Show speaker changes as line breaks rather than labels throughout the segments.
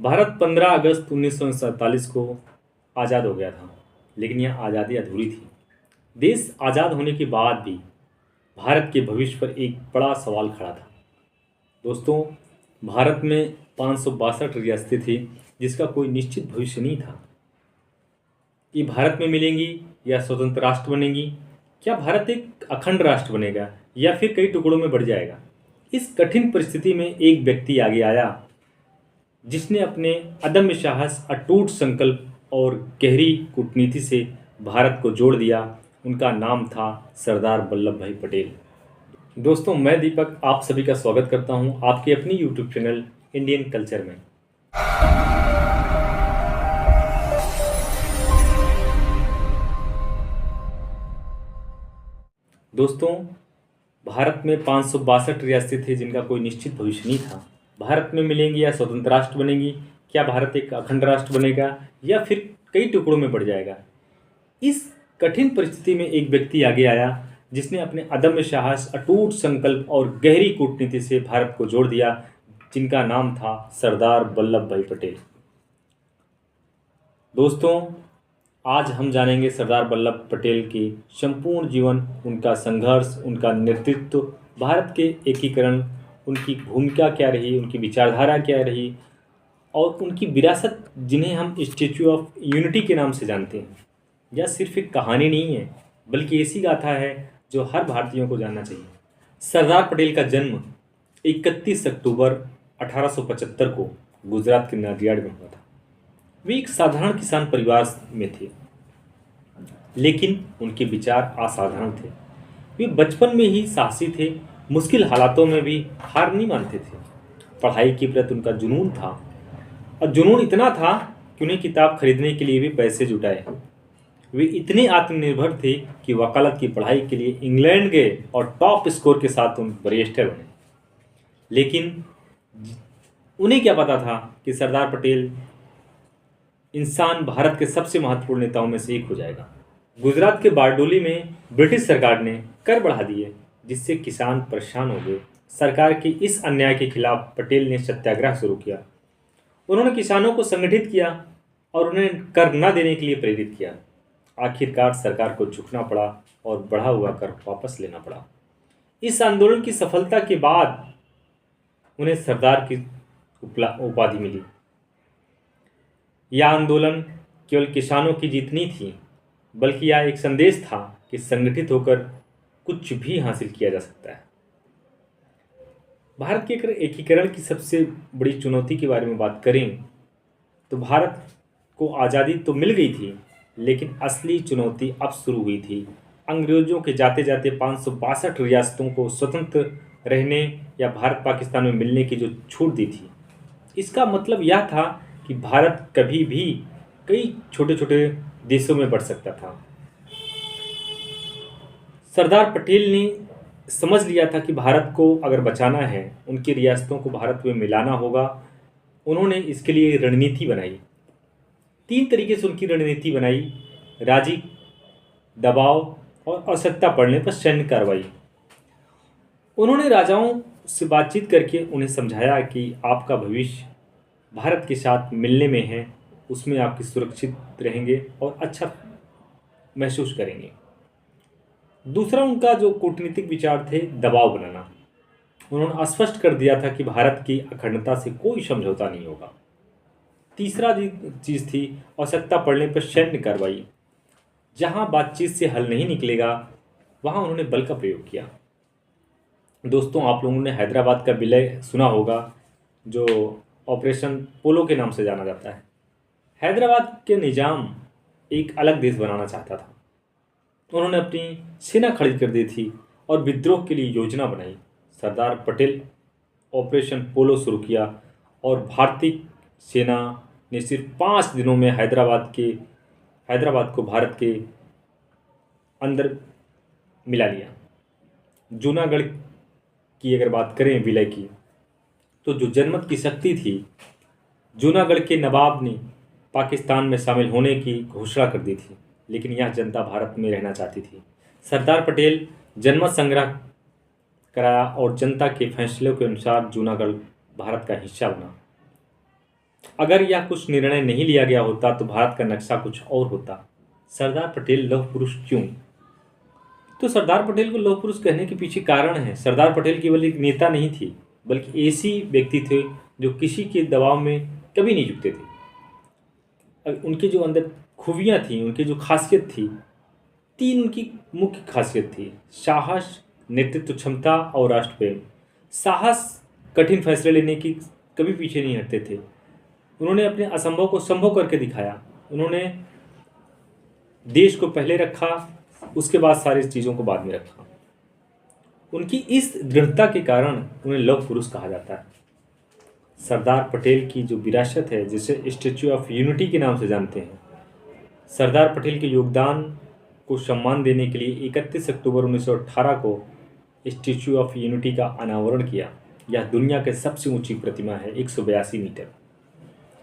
भारत 15 अगस्त 1947 को आज़ाद हो गया था, लेकिन यह आज़ादी अधूरी थी। देश आज़ाद होने के बाद भी भारत के भविष्य पर एक बड़ा सवाल खड़ा था। दोस्तों, भारत में 562 रियासतें थी, जिसका कोई निश्चित भविष्य नहीं था। ये भारत में मिलेंगी या स्वतंत्र राष्ट्र बनेंगी? क्या भारत एक अखंड राष्ट्र बनेगा या फिर कई टुकड़ों में बढ़ जाएगा? इस कठिन परिस्थिति में एक व्यक्ति आगे आया, जिसने अपने अदम्य साहस, अटूट संकल्प और गहरी कूटनीति से भारत को जोड़ दिया। उनका नाम था सरदार वल्लभ भाई पटेल। दोस्तों, मैं दीपक आप सभी का स्वागत करता हूं आपके अपनी यूट्यूब चैनल इंडियन कल्चर में। दोस्तों, भारत में 562 रियासतें थी, जिनका कोई निश्चित भविष्य नहीं था। भारत में मिलेंगी या स्वतंत्र राष्ट्र बनेंगी? क्या भारत एक अखंड राष्ट्र बनेगा या फिर कई टुकड़ों में बढ़ जाएगा? इस कठिन परिस्थिति में एक व्यक्ति आगे आया, जिसने अपने अदम्य साहस, अटूट संकल्प और गहरी कूटनीति से भारत को जोड़ दिया, जिनका नाम था सरदार वल्लभ भाई पटेल। दोस्तों, आज हम जानेंगे सरदार वल्लभ पटेल की संपूर्ण जीवन, उनका संघर्ष, उनका नेतृत्व, भारत के एकीकरण, उनकी भूमिका क्या रही, उनकी विचारधारा क्या रही और उनकी विरासत, जिन्हें हम स्टैच्यू ऑफ यूनिटी के नाम से जानते हैं। यह सिर्फ एक कहानी नहीं है, बल्कि ऐसी गाथा है जो हर भारतीयों को जानना चाहिए। सरदार पटेल का जन्म 31 अक्टूबर 1875 को गुजरात के नादियाड में हुआ था। वे एक साधारण किसान परिवार में थे, लेकिन उनके विचार असाधारण थे। वे बचपन में ही साहसी थे, मुश्किल हालातों में भी हार नहीं मानते थे। पढ़ाई के प्रति उनका जुनून था, और जुनून इतना था कि उन्हें किताब खरीदने के लिए भी पैसे जुटाए। वे इतने आत्मनिर्भर थे कि वकालत की पढ़ाई के लिए इंग्लैंड गए और टॉप स्कोर के साथ उन बैरिस्टर बने। लेकिन उन्हें क्या पता था कि सरदार पटेल इंसान भारत के सबसे महत्वपूर्ण नेताओं में से एक हो जाएगा। गुजरात के बारडोली में ब्रिटिश सरकार ने कर बढ़ा दिए, जिससे किसान परेशान हो गए। सरकार के इस अन्याय के खिलाफ पटेल ने सत्याग्रह शुरू किया। उन्होंने किसानों को संगठित किया और उन्हें कर न देने के लिए प्रेरित किया। आखिरकार सरकार को झुकना पड़ा और बढ़ा हुआ कर वापस लेना पड़ा। इस आंदोलन की सफलता के बाद उन्हें सरदार की उपाधि मिली। यह आंदोलन केवल किसानों की जीत नहीं थी, बल्कि यह एक संदेश था कि संगठित होकर कुछ भी हासिल किया जा सकता है। भारत के एकीकरण की सबसे बड़ी चुनौती के बारे में बात करें तो भारत को आज़ादी तो मिल गई थी, लेकिन असली चुनौती अब शुरू हुई थी। अंग्रेजों के जाते जाते 562 रियासतों को स्वतंत्र रहने या भारत पाकिस्तान में मिलने की जो छूट दी थी, इसका मतलब यह था कि भारत कभी भी कई छोटे छोटे देशों में बढ़ सकता था। सरदार पटेल ने समझ लिया था कि भारत को अगर बचाना है, उनकी रियासतों को भारत में मिलाना होगा। उन्होंने इसके लिए रणनीति बनाई। 3 तरीके से उनकी रणनीति बनाई: राजी, दबाव और आवश्यकता पड़ने पर सैन्य कार्रवाई। उन्होंने राजाओं से बातचीत करके उन्हें समझाया कि आपका भविष्य भारत के साथ मिलने में है, उसमें आपकी सुरक्षित रहेंगे और अच्छा महसूस करेंगे। दूसरा उनका जो कूटनीतिक विचार थे, दबाव बनाना। उन्होंने स्पष्ट कर दिया था कि भारत की अखंडता से कोई समझौता नहीं होगा। तीसरा चीज़ थी आवश्यकता पड़ने पर सैन्य कार्रवाई। जहां बातचीत से हल नहीं निकलेगा, वहां उन्होंने बल का प्रयोग किया। दोस्तों, आप लोगों ने हैदराबाद का विलय सुना होगा, जो ऑपरेशन पोलो के नाम से जाना जाता है। हैदराबाद के निजाम एक अलग देश बनाना चाहता था। उन्होंने अपनी सेना खड़ी कर दी थी और विद्रोह के लिए योजना बनाई। सरदार पटेल ऑपरेशन पोलो शुरू किया और भारतीय सेना ने सिर्फ 5 दिनों में हैदराबाद को भारत के अंदर मिला लिया। जूनागढ़ की अगर बात करें विलय की, तो जो जनमत की शक्ति थी, जूनागढ़ के नवाब ने पाकिस्तान में शामिल होने की घोषणा कर दी थी, लेकिन यह जनता भारत में रहना चाहती थी। सरदार पटेल जनमत संग्रह कराया और जनता के फैसलों के अनुसार जूनागढ़ भारत का हिस्सा बना। अगर यह कुछ निर्णय नहीं लिया गया होता तो भारत का नक्शा कुछ और होता। सरदार पटेल लौह पुरुष क्यों? तो सरदार पटेल को लौह पुरुष कहने के पीछे कारण है। सरदार पटेल केवल एक नेता नहीं थे, बल्कि ऐसी व्यक्ति थे जो किसी के दबाव में कभी नहीं झुकते थे। उनके जो अंदर खूबियाँ थी, उनकी जो खासियत थी, 3 उनकी मुख्य खासियत थी: साहस, नेतृत्व क्षमता और राष्ट्र प्रेम। साहस, कठिन फैसले लेने की कभी पीछे नहीं हटते थे। उन्होंने अपने असंभव को संभव करके दिखाया। उन्होंने देश को पहले रखा, उसके बाद सारी चीज़ों को बाद में रखा। उनकी इस दृढ़ता के कारण उन्हें लौह पुरुष कहा जाता है। सरदार पटेल की जो विरासत है, जिसे स्टैच्यू ऑफ यूनिटी के नाम से जानते हैं, सरदार पटेल के योगदान को सम्मान देने के लिए 31 अक्टूबर 1918 को स्टैच्यू ऑफ यूनिटी का अनावरण किया। यह दुनिया की सबसे ऊंची प्रतिमा है, 182 मीटर।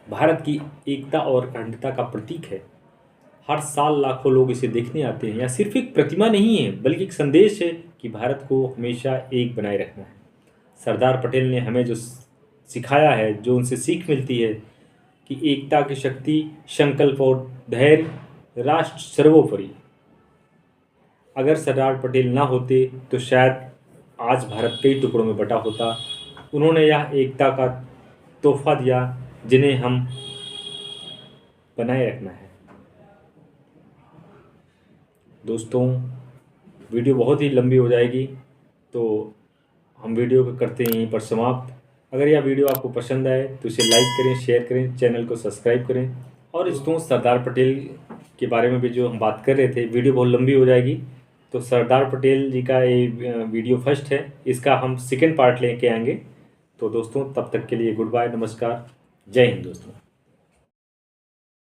भारत की एकता और अखंडता का प्रतीक है। हर साल लाखों लोग इसे देखने आते हैं। यह सिर्फ एक प्रतिमा नहीं है, बल्कि एक संदेश है कि भारत को हमेशा एक बनाए रखना है। सरदार पटेल ने हमें जो सिखाया है, जो उनसे सीख मिलती है कि एकता की शक्ति, संकल्प और धैर्य, राष्ट्र सर्वोपरि। अगर सरदार पटेल ना होते तो शायद आज भारत कई टुकड़ों में बटा होता। उन्होंने यह एकता का तोहफा दिया, जिन्हें हम बनाए रखना है। दोस्तों, वीडियो बहुत ही लंबी हो जाएगी, तो हम वीडियो को करते हैं यहीं पर समाप्त। अगर यह वीडियो आपको पसंद आए तो इसे लाइक करें, शेयर करें, चैनल को सब्सक्राइब करें। और दोस्तों, सरदार पटेल के बारे में भी जो हम बात कर रहे थे, वीडियो बहुत लंबी हो जाएगी, तो सरदार पटेल जी का ये वीडियो फर्स्ट है, इसका हम सेकेंड पार्ट लेके आएंगे। तो दोस्तों, तब तक के लिए गुड बाय, नमस्कार, जय हिंद दोस्तों।